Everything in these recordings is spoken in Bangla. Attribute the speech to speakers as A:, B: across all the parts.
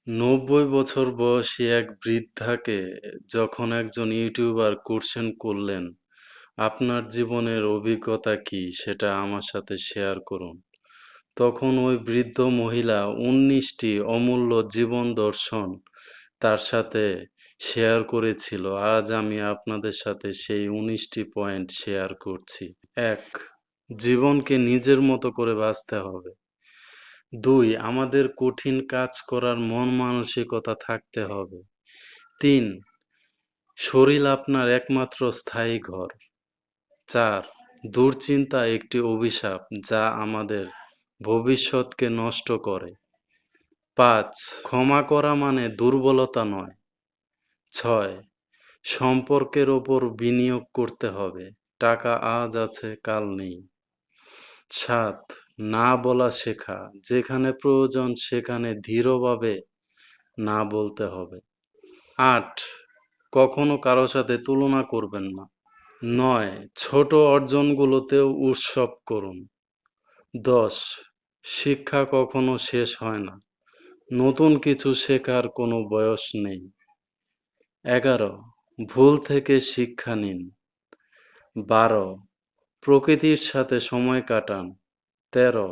A: ৯০ বছর বয়সী এক বৃদ্ধাকে যখন একজন ইউটিউবার কোশ্চেন করলেন, "আপনার জীবনের অভিজ্ঞতা কী? সেটা আমার সাথে শেয়ার করুন।" তখন ওই বৃদ্ধ মহিলা ১৯টি অমূল্য জীবন দর্শন তার সাথে শেয়ার করেছিল। আজ আমি আপনাদের সাথে সেই ১৯টি পয়েন্ট শেয়ার করছি। ১. জীবনকে নিজের মতো করে বাঁচতে হবে। ২. আমাদের কঠিন কাজ করার মন মানসিকতা থাকতে হবে। ৩. শরীর আপনার একমাত্র স্থায়ী ঘর। ৪. দুশ্চিন্তা একটি অভিশাপ যা আমাদের ভবিষ্যৎকে নষ্ট করে। ৫. ক্ষমা করা মানে দুর্বলতা নয়। ৬. সম্পর্কের ওপর বিনিয়োগ করতে হবে। টাকা আজ আছে কাল নেই। ৭. না বলা শেখা। যেখানে প্রয়োজন সেখানে দৃঢ়ভাবে না বলতে হবে। ৮. কখনো কারো সাথে তুলনা করবেন না। ৯. ছোট অর্জনগুলোতেও উৎসব করুন। ১০. শিক্ষা কখনো শেষ হয় না। নতুন কিছু শেখার কোনো বয়স নেই। ১১. ভুল থেকে শিক্ষা নিন। ১২. প্রকৃতির সাথে সময় কাটান। ১৩.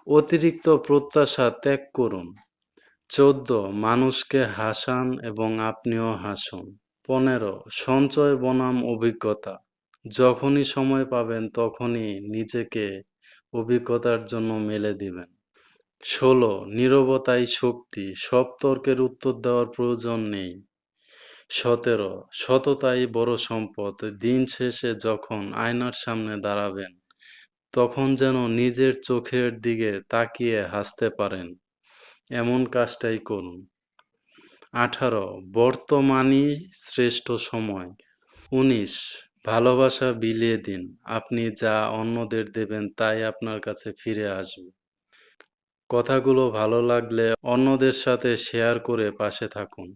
A: অতিরিক্ত প্রত্যাশা ত্যাগ করুন। ১৪. মানুষকে হাসান এবং আপনিও হাসুন। ১৫. সঞ্চয় বনাম অভিজ্ঞতা। যখনই সময় পাবেন তখনই নিজেকে অভিজ্ঞতার জন্য মেলে দিবেন। ১৬. নীরবতাই শক্তি। সব তর্কের উত্তর দেওয়ার প্রয়োজন নেই। ১৭. সততাই বড় সম্পদ। দিন শেষে যখন আয়নার সামনে দাঁড়াবেন, তখন যেন নিজের চোখের দিকে তাকিয়ে হাসতে পারেন। এমন কাজটাই করুন। ১৮. বর্তমানই শ্রেষ্ঠ সময়। ১৯. ভালোবাসা বিলিয়ে দিন। আপনি যা অন্যদের দেবেন তাই আপনার কাছে ফিরে আসবে। কথাগুলো ভালো লাগলে অন্যদের সাথে শেয়ার করে পাশে থাকুন।